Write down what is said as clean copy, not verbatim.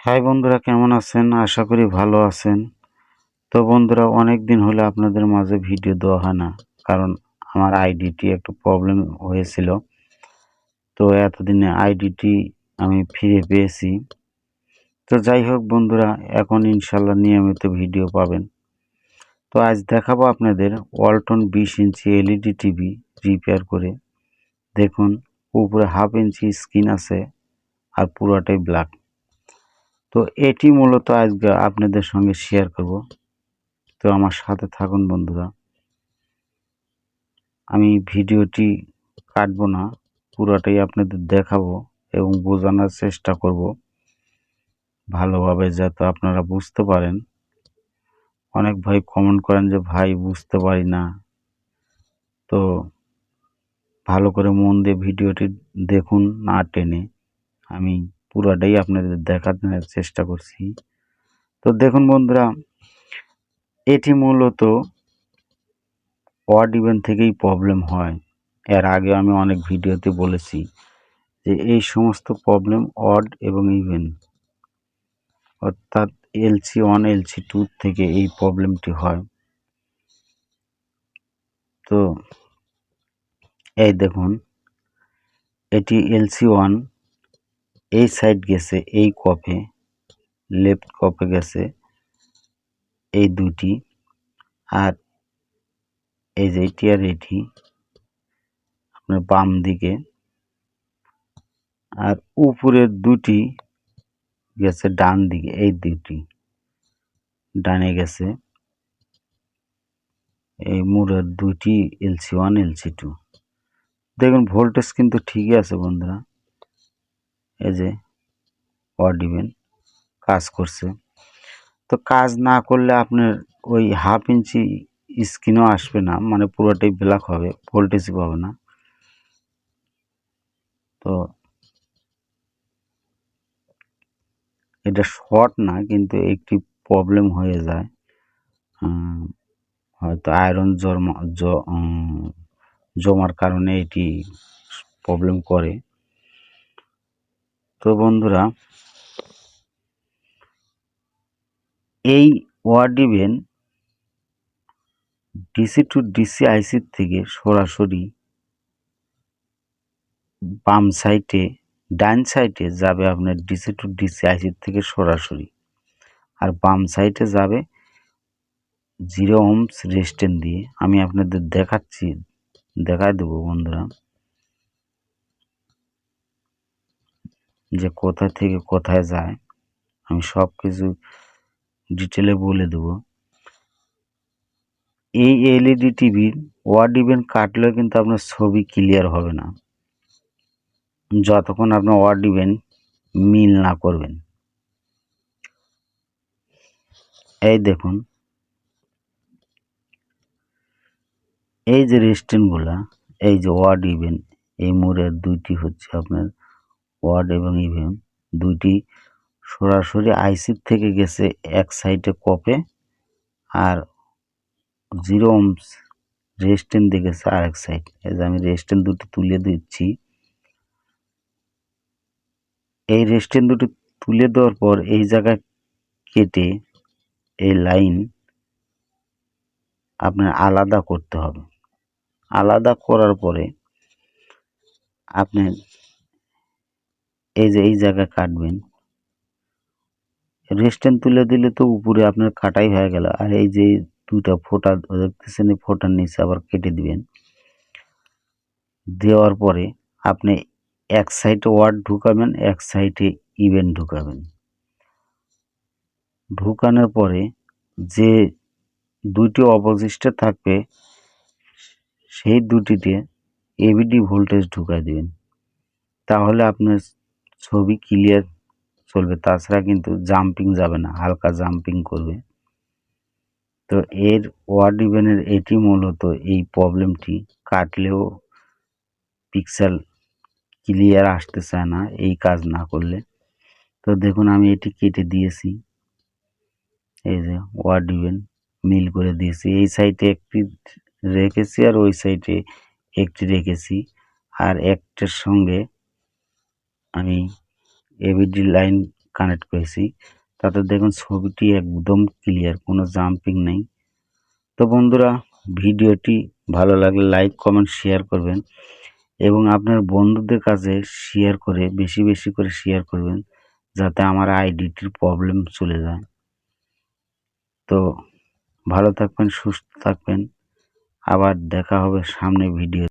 High বন্ধুরা, কেমন আছেন? আশা করি ভালো আছেন। তো বন্ধুরা, অনেক দিন হলে আপনাদের মাঝে ভিডিও দেওয়া হয় না, কারণ আমার আইডিটি একটু প্রবলেম হয়েছিল। তো এতদিনে আইডিটি আমি ফিরে পেয়েছি। তো যাই হোক বন্ধুরা, এখন ইনশাল্লাহ নিয়মিত ভিডিও পাবেন। তো আজ দেখাবো আপনাদের Walton 20 inch LED TV repair করে। দেখুন, উপরে হাফ ইঞ্চি স্ক্রিন আছে আর পুরোটাই ব্ল্যাক। তো এটি মূলত আজকে আপনাদের সঙ্গে শেয়ার করব। তো আমার সাথে থাকুন বন্ধুরা। আমি ভিডিওটি কাটবো না, পুরোটাই আপনাদের দেখাবো এবং বোঝানোর চেষ্টা করব ভালোভাবে, যাতে আপনারা বুঝতে পারেন। অনেক ভাই কমেন্ট করেন যে ভাই বুঝতে পারি না। তো ভালো করে মন দিয়ে ভিডিওটি দেখুন, না টেনে। আমি পুরোটাই আপনাদের দেখানোর চেষ্টা করছি। তো দেখুন বন্ধুরা, এটি মূলত অড ইভেন থেকেই প্রবলেম হয়। এর আগে আমি অনেক ভিডিওতে বলেছি যে এই সমস্ত প্রবলেম অড এবং ইভেন, অর্থাৎ LC1 LC2 থেকে এই প্রবলেমটি হয়। তো এই দেখুন, এটি LC1 এই সাইড গেছে, এই কপে লেফট কপে গেছে এই দুটি, আর এই যে এটি আর এটি আপনার বাম দিকে, আর উপরের দুটি গেছে ডান দিকে, এই দুটি ডানে গেছে। এই মুরের দুটি LC1 LC2। দেখুন ভোল্টেজ কিন্তু ঠিকই আছে বন্ধুরা, এই যে অড ইভেন কাজ করছে। তো কাজ না করলে আপনার ওই হাফ ইঞ্চি স্ক্রিনও আসবে না, মানে পুরোটাই ব্ল্যাক হবে, ভোল্টেজই পাবে না। তো এটা শর্ট না, কিন্তু একটি প্রবলেম হয়ে যায়। হয়তো আয়রন জমার কারণে এটি প্রবলেম করে। তো বন্ধুরা, এই word even DC to DC আইসির থেকে সরাসরি বাম সাইডে, ডান সাইডে যাবে আপনার ডিসি টু ডিসি আইসির থেকে সরাসরি, আর বাম সাইডে যাবে 0 ohms রেজিস্ট্যান্স দিয়ে। আমি আপনাদের দেখাই দেবো বন্ধুরা, যে কোথা থেকে কোথায় যায়। আমি সব কিছু ডিটেলে বলে দেবো। এই এলইডি টিভির ওয়ার্ড ইভেন কাটলেও কিন্তু আপনার ছবি ক্লিয়ার হবে না, যতক্ষণ আপনার ওয়ার্ড ইভেন মিল না করবেন। এই দেখুন, এই যে রেজিস্ট্যান্সগুলা, এই যে ওয়ার্ড ইভেন, এই মোড়ের দুইটি হচ্ছে আপনার ওয়ার্ড এবং ইভেন, দুইটি সরাসরি আইসির থেকে গেছে এক সাইডে কপে, আর 0 ohms রেজিস্ট্যান্স দিয়ে গেছে আরেক সাইড। এই যে আমি রেজিস্ট্যান্স দুটি তুলে দিচ্ছি। এই রেজিস্ট্যান্স দুটি তুলে দেওয়ার পর এই জায়গায় কেটে এই লাইন আপনার আলাদা করতে হবে। আলাদা করার পরে আপনি এই যে এই জায়গায় কাটবেন। রেজিস্ট্যান্স তুলে দিলে তো উপরে আপনার কাটাই হয়ে গেল, আর এই যে দুটা ফোঁটা দেখতেছেন, এই ফোঁটার নিচে আবার কেটে দিবেন। দেওয়ার পরে আপনি এক সাইডে ওয়ার্ড ঢুকাবেন, এক সাইডে ইভেন্ট ঢুকাবেন। ঢুকানোর পরে যে দুটি অপোজিটে থাকবে সেই দুটিতে এবিডি ভোল্টেজ ঢুকাই দিবেন, তাহলে আপনার ছবি ক্লিয়ার চলবে। তাছাড়া কিন্তু জাম্পিং যাবে না, হালকা জাম্পিং করবে। তো এর ওয়ার্ড ইভেনের এটি মূলত এই প্রবলেমটি, কাটলেও পিক্সেল ক্লিয়ার আসতে চায় না এই কাজ না করলে। তো দেখুন, আমি এটি কেটে দিয়েছি, এই যে ওয়ার্ড ইভেন মিল করে দিয়েছি। এই সাইডে একটি রেখেছি আর ওই সাইডে একটি রেখেছি, আর একটার সঙ্গে আমি এবিডি লাইন কানেক্ট করেছি, তাতে দেখুন ছবিটি একদম ক্লিয়ার, কোনো জাম্পিং নেই। তো বন্ধুরা, ভিডিওটি ভালো লাগলে লাইক কমেন্ট শেয়ার করবেন এবং আপনার বন্ধুদের কাছে শেয়ার করে বেশি বেশি করে শেয়ার করবেন, যাতে আমার আইডিটির প্রবলেম চলে যায়। তো ভালো থাকবেন, সুস্থ থাকবেন, আবার দেখা হবে সামনে ভিডিও।